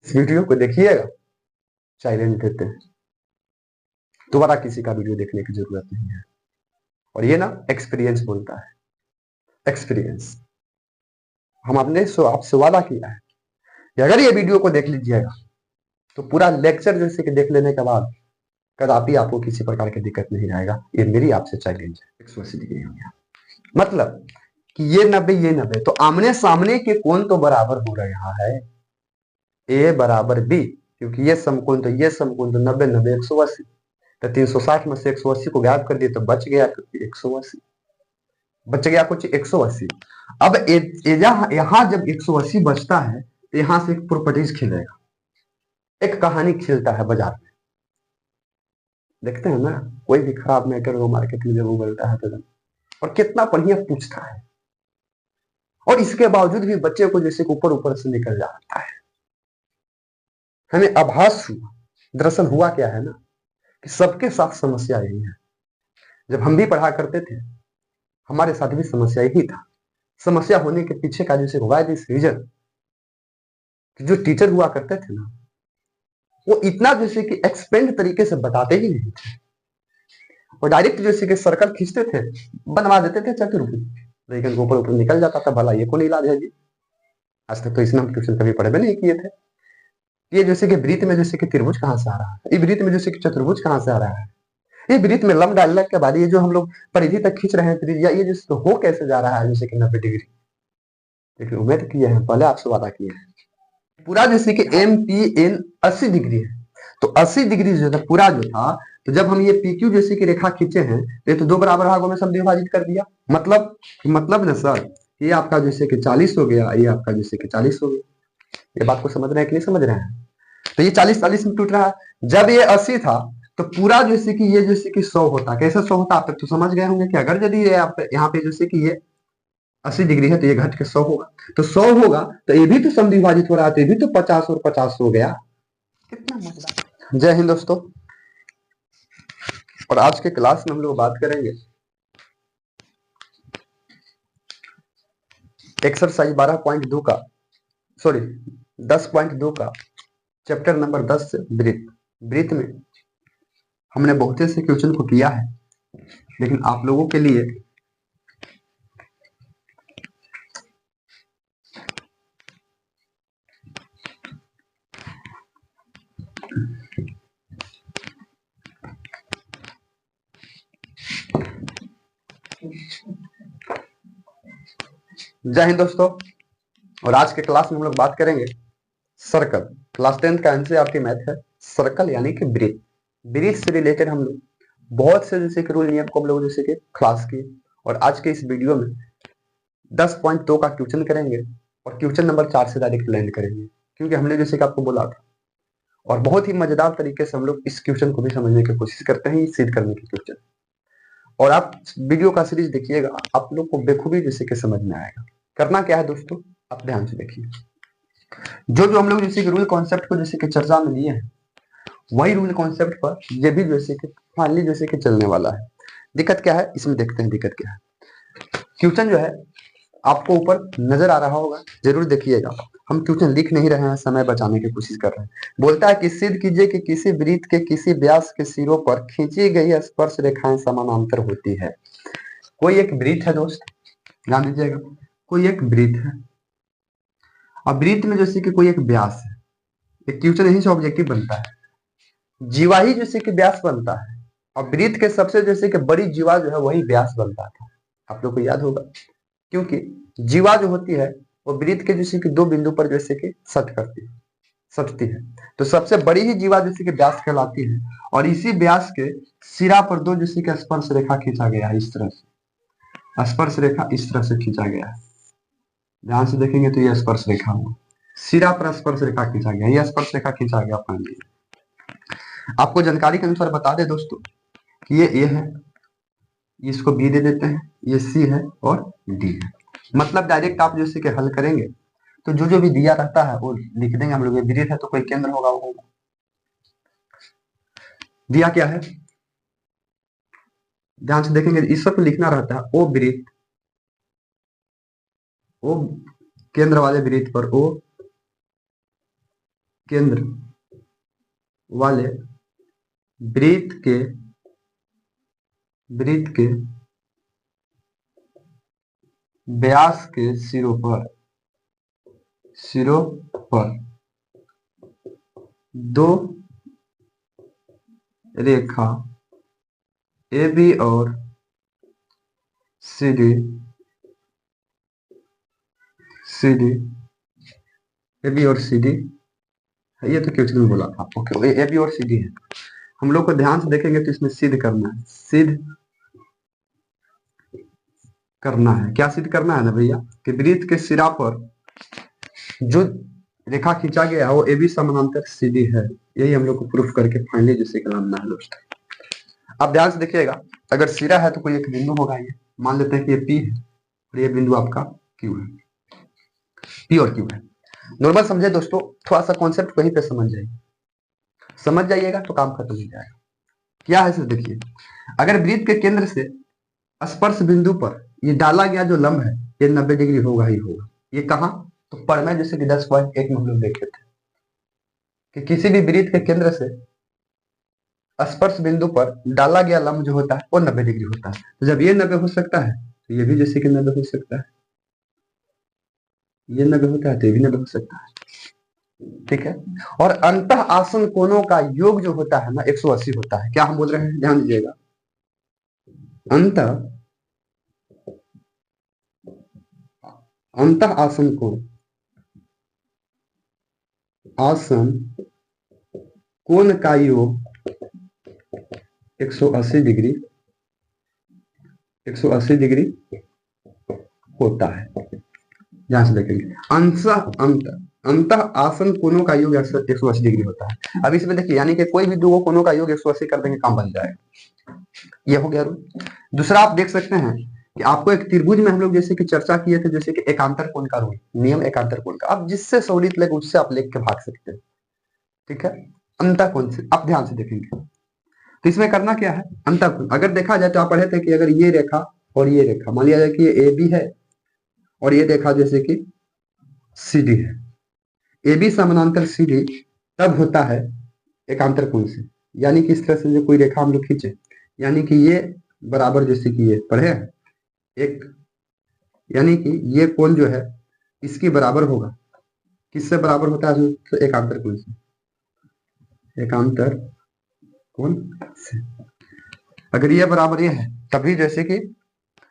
इस वीडियो को देखिएगा, चैलेंज देते हैं, दोबारा किसी का वीडियो देखने की जरूरत नहीं है। और ये ना एक्सपीरियंस बोलता है, एक्सपीरियंस। हम आपने आपसे वादा किया है कि अगर ये वीडियो को देख लीजिएगा तो पूरा लेक्चर जैसे कि देख लेने के बाद कदापि आपको किसी प्रकार की दिक्कत नहीं आएगा। ये मेरी आपसे चैलेंज है। 180 डिग्री हो गया, मतलब कि ये 90 ये 90, तो आमने सामने के कोण तो बराबर हो रहा है, ए बराबर बी, क्योंकि ये समकोण तो ये समकोण तो 90 90 180, तो 360 में से 180 को गायब कर दिए तो बच गया 180, बच गया कुछ 180। अब यहाँ जब 180 बचता है तो यहाँ से एक प्रॉपर्टीज खिलेगा, एक कहानी खिलता है बाजार में। देखते हैं ना, कोई भी खराब मैटर हो मार्केट में जब उगलता है तो, और कितना बढ़िया पूछता है, और इसके बावजूद भी बच्चे को जैसे ऊपर ऊपर से निकल जाता है। हमें आभास हुआ, दरअसल हुआ क्या है ना कि सबके साथ समस्या यही है। जब हम भी पढ़ा करते थे हमारे साथ भी समस्या यही था। समस्या होने के पीछे का जैसे वाई दिस रीजन, जो टीचर हुआ करते थे ना, वो इतना जैसे कि एक्सपेंड तरीके से बताते ही नहीं थे, और डायरेक्ट जैसे कि सर्कल खींचते थे, बनवा देते थे चतुर्भुज, लेकिन ऊपर ऊपर निकल जाता था। भला ये कौन इलाज है जी? आज तक तो इसमें हम ट्यूशन कभी पढ़े भी नहीं किए थे। ये जैसे कि वृत्त में जैसे कि त्रिभुज कहां से आ रहा है, ये वृत्त में जैसे कि चतुर्भुज कहां से आ रहा है, ये वृत्त में लंब डालने के बाद ये जो हम लोग परिधि तक खींच रहे हैं त्रिज्या, ये जैसे तो हो कैसे जा रहा है जैसे कि 90 डिग्री। लेकिन उम्मीद किए हैं, पहले आपसे वादा किए हैं, पूरा जैसे कि एम पी एन 80 डिग्री है, तो 80 डिग्री जो था पूरा जो था, तो जब हम ये पी क्यू जैसे कि रेखा खींचे हैं तो ये तो दो बराबर भागों में सब विभाजित कर दिया। मतलब ना सर, ये आपका जैसे कि 40 हो गया, ये आपका जैसे कि 40 हो गया। ये बात को समझ रहे हैं कि नहीं समझ रहे हैं? तो ये 40 में टूट रहा है। जब ये 80 था तो पूरा जैसे कि ये जैसे कि 100 होता। कैसे 100 होता आप तक तो समझ गए होंगे कि अगर यदि ये यहाँ पे जैसे कि ये 80 डिग्री है तो ये घट के 100 होगा, तो 100 होगा तो ये भी तो समविभाजित हो रहा है, तो ये भी तो 50 और 50 हो गया। कितना मजेदार। जय हिंद दोस्तों, और आज के क्लास में हम लोग बात करेंगे एक्सरसाइज 12.2 का, सॉरी 10.2 का, चैप्टर नंबर 10 से वृत्त। वृत्त में हमने बहुत से क्वेश्चन को किया है, लेकिन आप लोगों के लिए जय हिंद दोस्तों, और आज के क्लास में हम लोग बात करेंगे सर्कल। क्लास 10 का एनसीईआरटी मैथ है सर्कल यानी कि वृत्त। वृत्त से रिलेटेड हम लोग बहुत से जैसे कि रूल नियम को हम लोग जैसे कि क्लास किए, और आज के इस वीडियो में 10.2 का क्वेश्चन करेंगे, और क्वेश्चन नंबर 4 से डायरेक्ट लैंड करेंगे, क्योंकि हमने जैसे कि आपको बोला था। और बहुत ही मजेदार तरीके से हम लोग इस क्वेश्चन को भी समझने की कोशिश करते हैं, सिद्ध करने की क्वेश्चन। और आप वीडियो का सीरीज देखिएगा, आप लोग को बेखूबी जैसे कि समझ में आएगा। करना क्या है दोस्तों, आप ध्यान से देखिए। जो जो हम लोग जैसे कि रूल कॉन्सेप्ट को जैसे कि चर्चा में लिए हैं, वही रूल कॉन्सेप्ट पर ये भी जैसे कि फाइनली जैसे कि चलने वाला है। दिक्कत क्या है इसमें, देखते हैं दिक्कत क्या है। क्वेश्चन जो है आपको ऊपर नजर आ रहा होगा, जरूर देखिएगा। हम क्वेश्चन लिख नहीं रहे हैं, समय बचाने की कोशिश कर रहे हैं। बोलता है कि सिद्ध कीजिए कि किसी वृत्त के किसी व्यास के सिरों पर खींची गई स्पर्श रेखाएं समानांतर होती है। कोई एक वृत्त है दोस्त, ध्यान दीजिएगा, कोई एक वृत्त है, और वृत्त में जैसे कि कोई एक व्यास है। एक क्वेश्चन यही से ऑब्जेक्टिव बनता है, जीवा ही जैसे कि व्यास बनता है, और वृत्त के सबसे जैसे कि बड़ी जीवा जो है वही व्यास बनता था। आप लोग को याद होगा, क्योंकि जीवा जो होती है वो वृत्त के जैसे कि दो बिंदु पर जैसे कि सटती है, तो सबसे बड़ी ही जीवा जैसे कि व्यास कहलाती है। और इसी व्यास के सिरा पर दो जैसे कि स्पर्श रेखा खींचा गया है, इस तरह से स्पर्श रेखा इस तरह से खींचा गया है। ध्यान से देखेंगे तो ये स्पर्श रेखा हुआ, सिरा पर स्पर्श रेखा खींचा गया, यह स्पर्श रेखा खींचा गया। अपने लिए आपको जानकारी के अनुसार बता दे दोस्तों कि ये ए है, इसको बी दे देते हैं, ये सी है और डी है। मतलब डायरेक्ट आप जैसे कि हल करेंगे तो जो जो भी दिया रहता है वो लिख देंगे हम लोग। ये वृत्त है तो कोई केंद्र होगा, वो होगा। दिया क्या है ध्यान से देखेंगे, इस पर लिखना रहता है ओ वृत्त, ओ केंद्र वाले वृत्त पर ओ केंद्र वाले वृत्त के व्यास के सिरों पर दो रेखा AB और CD AB और CD है। ये तो कुछ नहीं बोला था। ओके, AB और CD है। हम लोग को ध्यान से देखेंगे तो इसमें सिद्ध करना है। क्या सिद्ध करना है ना भैया, कि वृत्त के सिरा पर जो रेखा खींचा गया है वो AB समानांतर CD है। यही हम लोग को प्रूफ करके फाइनली जिससे करना है दोस्तों। अब ध्यान से देखिएगा, अगर सिरा है तो कोई एक बिंदु होगा। ये मान लेते हैं कि ये P है और ये बिंदु आपका Q है। P और Q है। नॉर्मल समझे दोस्तों, थोड़ा सा कॉन्सेप्ट वहीं पे समझ जाइएगा तो काम खत्म हो जाएगा। क्या है सर, देखिए, अगर वृत्त के केंद्र से स्पर्श बिंदु पर ये डाला गया जो लंब है ये 90 डिग्री होगा ही होगा। ये कहाँ, तो परमेय जैसे कि 10.1 में हम लोग देखे थे कि किसी भी वृत्त के केंद्र से स्पर्श बिंदु पर डाला गया लंब जो होता है वो 90 डिग्री होता है। तो जब ये 90 हो सकता है तो ये भी जैसे कि 90 हो सकता है, ये 90 होता है तो ये भी 90 हो सकता है। ठीक है। और अंतः आसन कोणों का योग जो होता है ना 180 होता है। क्या हम बोल रहे हैं, ध्यान दीजिएगा, अंतः आसन कोण का योग 180 डिग्री होता है। ध्यान से देखेंगे, अंतः आसन कोणों का योग 180 डिग्री होता है। अब इसमें देखिए, यानी कि कोई भी दो कोणों का योग 180 कर देंगे, काम बन जाएगा। ये हो गया रूल। दूसरा आप देख सकते हैं कि आपको एक त्रिभुज में हम लोग जैसे कि चर्चा किए थे, जैसे कि एकांतर कोण का रूल, नियम एकांतर कोण का। अब जिससे सहूलियत लगे उससे आप लिख के भाग सकते हैं। ठीक है, अंतः कोण से आप ध्यान से देखेंगे तो इसमें करना क्या है, अंतः कोण अगर देखा जाए तो आप पढ़े थे कि अगर ये रेखा और ये रेखा मान लिया जाए कि ये AB है और ये रेखा जैसे कि CD है, AB समानांतर CD तब होता है एकांतर कोण से। यानी कि इस तरह से जो कोई रेखा हम लोग खींचे, यानी कि ये बराबर जैसे कि ये पढ़े एक, यानी कि ये कोण जो है इसकी बराबर होगा, किससे बराबर होता है, तो एकांतर कोण से, एकांतर कोण से। अगर ये बराबर ये है तभी जैसे कि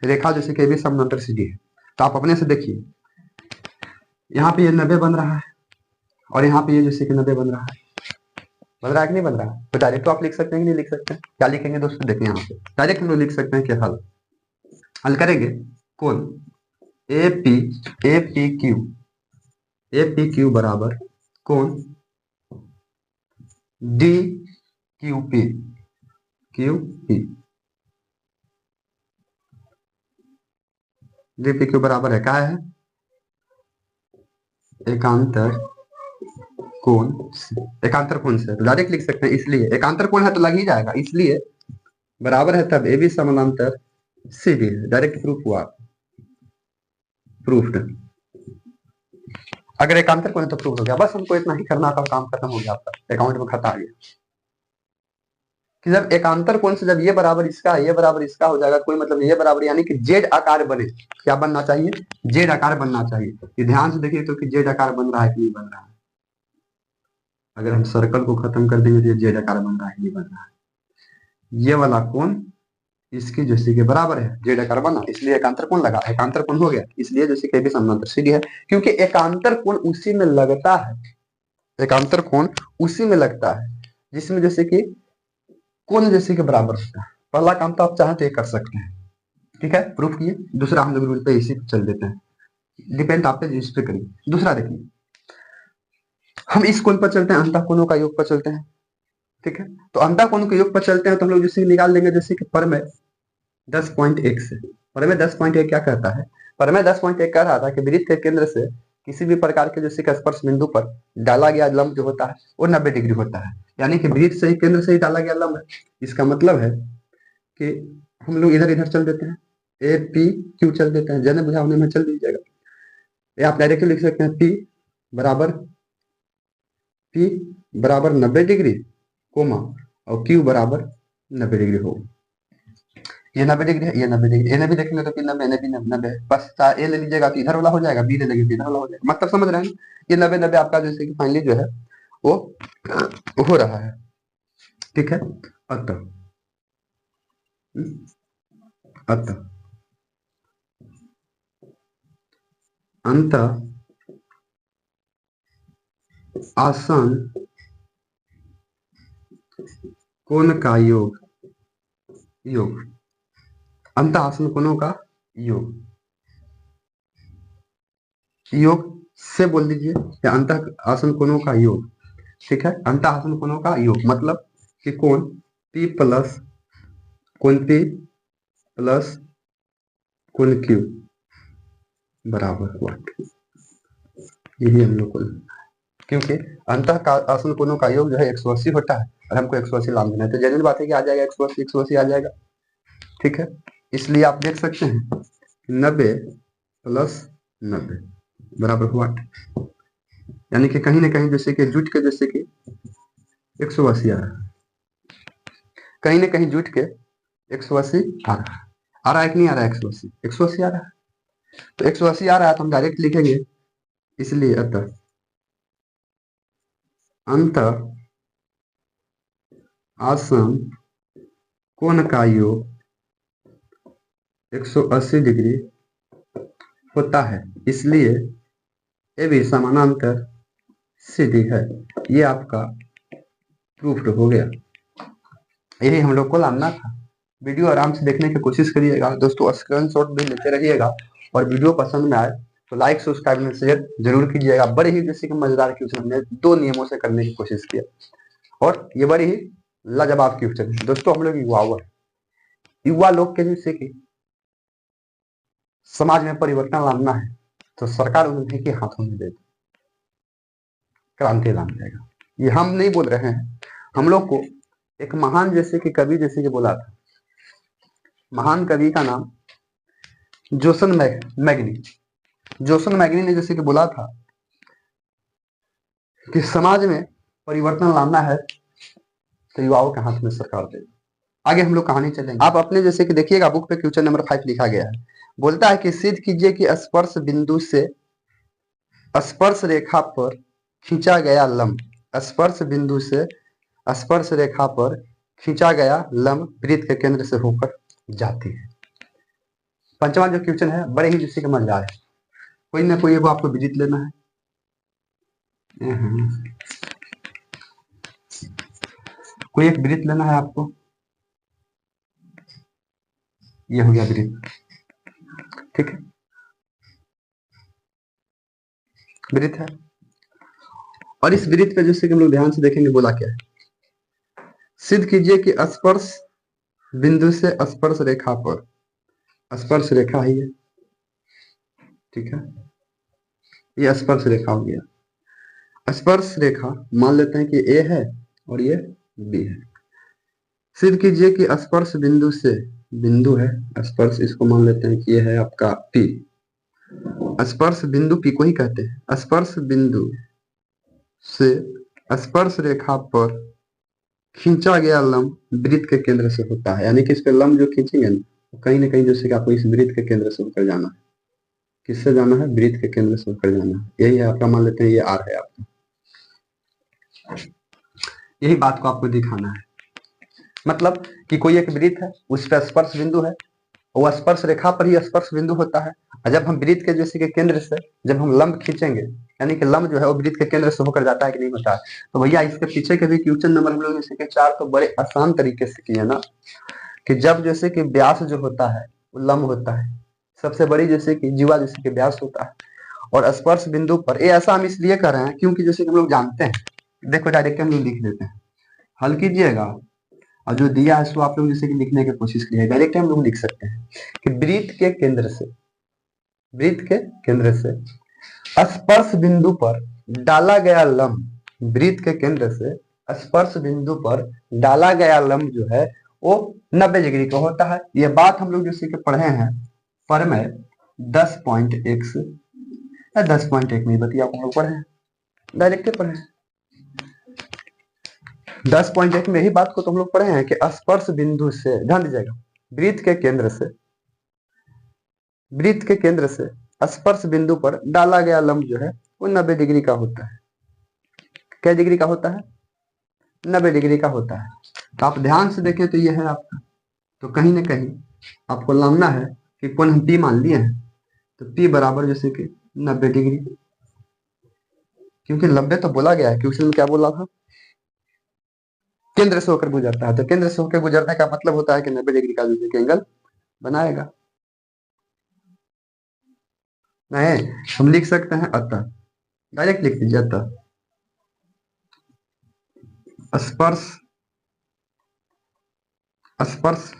रेखा जैसे कि AB समानांतर CD है। तो आप अपने से देखिए, यहाँ पे ये 90 बन रहा है और यहाँ पे ये जैसे कि 90 बन रहा है कि नहीं बन रहा है। तो डायरेक्ट तो आप लिख सकते हैं कि नहीं लिख सकते हैं। क्या लिखेंगे दोस्तों, देखिए यहाँ पे डायरेक्ट हम लोग लिख सकते हैं कि हल करेंगे कोण APQ बराबर कोण DQP DPQ बराबर है, क्या है, एकांतर कोण से। तो डायरेक्ट लिख सकते हैं, इसलिए एकांतर कोण है तो लग ही जाएगा, इसलिए बराबर है तब AB समानांतर CD है। डायरेक्ट प्रूफ हुआ, प्रूफ्ड। अगर एकांतर कोण है तो प्रूफ हो गया। बस हमको इतना ही करना था, काम खत्म हो गया, आपका अकाउंट में खाता आ गया कि जब एकांतर कोण से जब ये बराबर इसका हो जाएगा, कोई मतलब ये बराबर यानी कि जेड आकार बने। क्या बनना चाहिए, जेड आकार बनना चाहिए। ये ध्यान से देखिए तो कि जेड आकार बन रहा है कि नहीं बन रहा है। अगर हम सर्कल को खत्म कर देंगे तो ये जेड आकार बन रहा है, नहीं बन रहा है। ये वाला कोण इसकी जैसे के बराबर है, जेड आकार बना, इसलिए एकांतर कोण लगा, एकांतर कोण हो गया, इसलिए जैसे कि AB समानांतर CD है। क्योंकि एकांतर कोण उसी में लगता है, एकांतर कोण उसी में लगता है जिसमें जैसे कि कोण जैसे के बराबर होता है। पहला काम तो आप चाहें तो ये कर सकते हैं, ठीक है, प्रूफ किए। दूसरा हम लोग रूल पे इसी पे चल देते हैं, डिपेंड आप पे, इस पे करिए। दूसरा देखिए, हम इस कोण पर चलते हैं, अंतः कोणों का योग पर चलते हैं। ठीक है, तो अंतः कोणों के योग पर चलते हैं तो हम लोग जैसे निकाल लेंगे, जैसे कि परमेय 10.1 से। परमेय 10.1 क्या कहता है, परमेय 10.1 कह रहा था कि वृत्त के केंद्र से किसी भी प्रकार के जैसे कि स्पर्श बिंदु पर डाला गया लंब जो होता है वो 90 डिग्री होता है। यानी कि वृत्त से ही केंद्र से ही डाला गया लंब है। इसका मतलब है कि हम लोग इधर इधर चल देते हैं, APQ चल देते हैं, जैसे बुझा होने में चल दीजिएगा। आप डायरेक्टली लिख सकते हैं P बराबर P बराबर 90 डिग्री कोमा और Q बराबर 90 डिग्री हो। ये 90 डिग्री है, ये 90 डिग्री, इन्हें भी देखेंगे तो P 90, इन्हें भी 90 है। बस A ले लीजिएगा तो इधर वाला हो जाएगा, B ले लेंगे तो इधर वाला हो जाएगा। मतलब समझ रहे हैं, ये 90-90 आपका जैसे कि फाइनली जो है वो हो रहा है। ठीक है, अतः अतः अंत आसन कोण का योग अंत आसन कोणों का योग से बोल दीजिए, या अंत आसन कोणों का योग। ठीक है, अंत आसन कोणों का योग मतलब कि कोण P प्लस कोण P प्लस कोण Q बराबर हुआ। यही हम लोग को, क्योंकि अंत आसन कोणों का योग जो है 180 होता है और हमको 180 लाभ देना है, तो जनरल बात है कि आ जाएगा 180 आ जाएगा। ठीक है, इसलिए आप देख सकते हैं 90 प्लस 90 बराबर हुआ, यानी कि कहीं ना कहीं जैसे कि जुट के जैसे कि 180 आ रहा है, कहीं ना कहीं जुट के 180 आ रहा है कि नहीं आ रहा है? 180 आ रहा है, तो 180 आ रहा है तो हम डायरेक्ट लिखेंगे, इसलिए अतः अंत आसन कोण का योग 180 डिग्री होता है, इसलिए ये भी समानांतर सीधी है। ये आपका प्रूफ्ड हो गया। यही हम लोग को लाना था। वीडियो आराम से देखने की कोशिश करिएगा दोस्तों, स्क्रीनशॉट भी लेते रहिएगा, और वीडियो पसंद में आए तो लाइक सब्सक्राइब में शेयर जरूर कीजिएगा। बड़े ही जैसे कि मजेदार क्वेश्चन हमने 2 नियमों से करने की कोशिश किया, और ये बड़ी ही लाजवाब क्वेश्चन है दोस्तों। हम लोग युवा लोग के जैसे कि समाज में परिवर्तन लाना है तो सरकार उन्हीं के हाथों में दे दे, क्रांति ला जाएगा। ये हम नहीं बोल रहे हैं, हम लोग को एक महान जैसे कि कवि जैसे कि बोला था, महान कवि का नाम जोसन मैगनी ने जैसे कि बोला था कि समाज में परिवर्तन लाना है तो युवाओं के हाथ में सरकार दे। आगे हम लोग कहानी चलेंगे, आप अपने जैसे कि देखिएगा बुक पे क्वेश्चन नंबर 5 लिखा गया है। बोलता है कि सिद्ध कीजिए कि स्पर्श बिंदु से स्पर्श रेखा पर खींचा गया लंब, स्पर्श बिंदु से स्पर्श रेखा पर खींचा गया लंब वृत्त के केंद्र से होकर जाती है। पंचवां जो क्वेश्चन है बड़े ही जैसे कि मजेदार है, कोई ना कोई एगो आपको विजिट लेना है। कोई एक वृत्त लेना है आपको, ये हो गया वृत्त। ठीक है, वृत्त है, और इस वृत्त पे जैसे कि हम लोग ध्यान से देखेंगे बोला क्या है, सिद्ध कीजिए कि स्पर्श बिंदु से स्पर्श रेखा पर, स्पर्श रेखा ही है। ठीक है, ये स्पर्श रेखा हो गया। स्पर्श रेखा मान लेते हैं कि ए है और ये बी है। सिद्ध कीजिए कि स्पर्श बिंदु से, बिंदु है स्पर्श, इसको मान लेते हैं कि ये है आपका पी, स्पर्श बिंदु पी को ही कहते हैं। स्पर्श बिंदु से स्पर्श रेखा पर खींचा गया लंब वृत्त के केंद्र से होता है, यानी कि इस पे लंब जो खींचेंगे ना कहीं ना कहीं जैसे कि आपको इस वृत्त के केंद्र से होकर जाना है। किससे जाना है? वृत्त के केंद्र से होकर जाना है। यही है आपका, मान लेते हैं ये आर है आपका, यही बात को आपको दिखाना है। मतलब कि कोई एक वृत्त है, उस पर स्पर्श बिंदु है, वो स्पर्श रेखा पर ही स्पर्श बिंदु होता है, और जब हम वृत्त के जैसे के केंद्र से जब हम लंब खींचेंगे, यानी कि लंब जो है वो वृत्त के केंद्र से होकर जाता है कि नहीं होता है। तो भैया इसके पीछे के भी क्वेश्चन नंबर हम लोग जैसे कि 4 तो बड़े आसान तरीके से किए ना, कि जब जैसे कि व्यास जो होता है वो लंब होता है, सबसे बड़ी जैसे कि जीवा जैसे कि व्यास होता है, और स्पर्श बिंदु पर, ये ऐसा हम इसलिए कर रहे हैं क्योंकि जैसे कि हम लोग जानते हैं, देखो डायरेक्ट हम लोग लिख देते हैं, हल कीजिएगा, और जो दिया है उसको आप लोग जैसे कि लिखने की कोशिश कीजिए। डायरेक्ट हम लोग लिख सकते हैं कि वृत्त के केंद्र से, वृत्त के केंद्र से स्पर्श बिंदु पर डाला गया लंब, वृत्त के केंद्र से स्पर्श बिंदु पर डाला गया लंब जो है वो 90 डिग्री का होता है। ये बात हम लोग जैसे कि पढ़े हैं पर में 10.1 से 10.1 नहीं बतिया हम लोग पढ़े हैं, डायरेक्ट पढ़े हैं। 10.1 में यही बात को तुम लोग पढ़े हैं कि स्पर्श बिंदु से, ध्यान दीजिएगा, वृत्त के केंद्र से, वृत्त के केंद्र से स्पर्श बिंदु पर डाला गया लंब जो है वो 90 डिग्री का होता है। क्या डिग्री का होता है? 90 डिग्री का होता है। तो आप ध्यान से देखें तो ये है आपका, तो कहीं ना कहीं आपको लाना है कि कोण हम P मान लिए हैं, तो P बराबर जैसे कि 90 डिग्री, क्योंकि 90 तो बोला गया है, क्वेश्चन में क्या बोला था? केंद्र से होकर गुजरता है, तो केंद्र से होकर गुजरने का मतलब होता है कि 90 डिग्री का जैसे कि एंगल बनाएगा। नहीं, हम लिख सकते हैं अतः, डायरेक्ट लिख दीजिए अतः स्पर्श, स्पर्श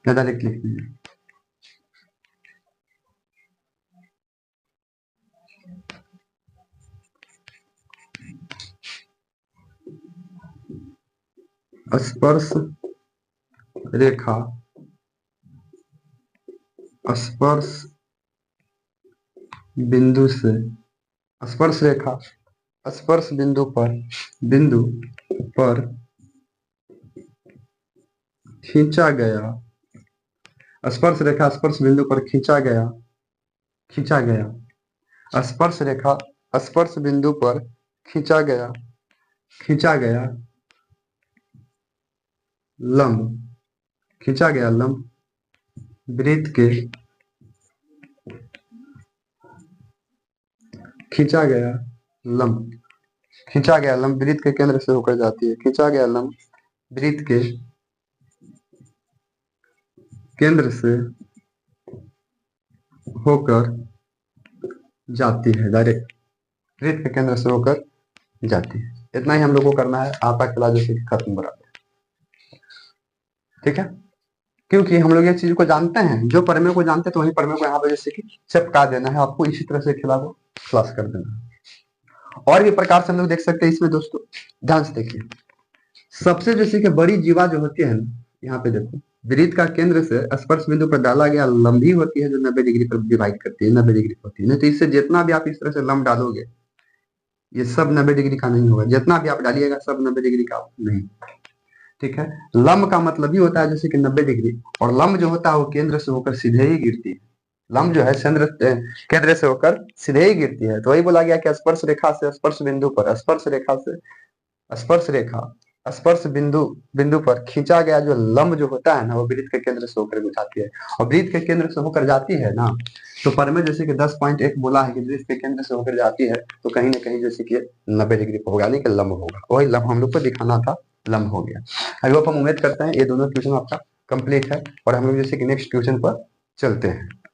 डायरेक्ट लिख दीजिए स्पर्श रेखा, स्पर्श बिंदु से, स्पर्श रेखा स्पर्श बिंदु पर खींचा गया, स्पर्श रेखा स्पर्श बिंदु पर खींचा गया स्पर्श रेखा स्पर्श बिंदु पर खींचा गया लंब, वृत्त के खींचा गया लंब वृत्त के केंद्र से होकर जाती है, खींचा गया लंब वृत्त के केंद्र से होकर जाती है, डायरेक्ट वृत्त के केंद्र से होकर जाती है। इतना ही हम लोग को करना है, आपका क्लास जैसे कि खत्म बराबर, ठीक है। क्योंकि हम लोग ये चीज को जानते हैं, जो प्रमेय को जानते हैं तो वही प्रमेय को यहाँ पे जैसे कि चिपका देना है, आपको इसी तरह से खिलाफ क्लास कर देना है। और भी प्रकार से हम लोग देख सकते हैं इसमें दोस्तों, ध्यान से देखिए। सबसे जैसे कि बड़ी जीवा जो होती है ना, यहाँ पे देखो, वृत्त का केंद्र से स्पर्श बिंदु पर डाला गया लंब ही होती है जो 90 डिग्री पर डिवाइड करती है, 90 डिग्री होती है। नहीं तो इससे जितना भी आप इस तरह से लंब डालोगे, ये सब 90 डिग्री का नहीं होगा, जितना भी आप डालिएगा सब 90 डिग्री का नहीं, ठीक है। लंब का मतलब ही होता है जैसे कि 90 डिग्री, और लंब जो होता है वो केंद्र से होकर सीधे ही गिरती है। लंब जो है केंद्र से होकर सीधे ही गिरती है। तो वही बोला गया कि स्पर्श रेखा से स्पर्श बिंदु पर, स्पर्श बिंदु पर खींचा गया जो लंब जो होता है ना, वो वृत्त के केंद्र से होकर जाती है। और वृत्त के केंद्र से होकर जाती है ना, तो प्रमेय जैसे कि 10.1 बोला है कि वृत्त के केंद्र से होकर जाती है, तो कहीं ना कहीं जैसे कि 90 डिग्री पर होगा, नहीं कि लंब होगा। वही लंब हम लोग को दिखाना था, लंब हो गया। आई होप हम उम्मीद करते हैं ये दोनों क्वेश्चन आपका कंप्लीट है, और हम लोग जैसे कि नेक्स्ट क्वेश्चन पर चलते हैं।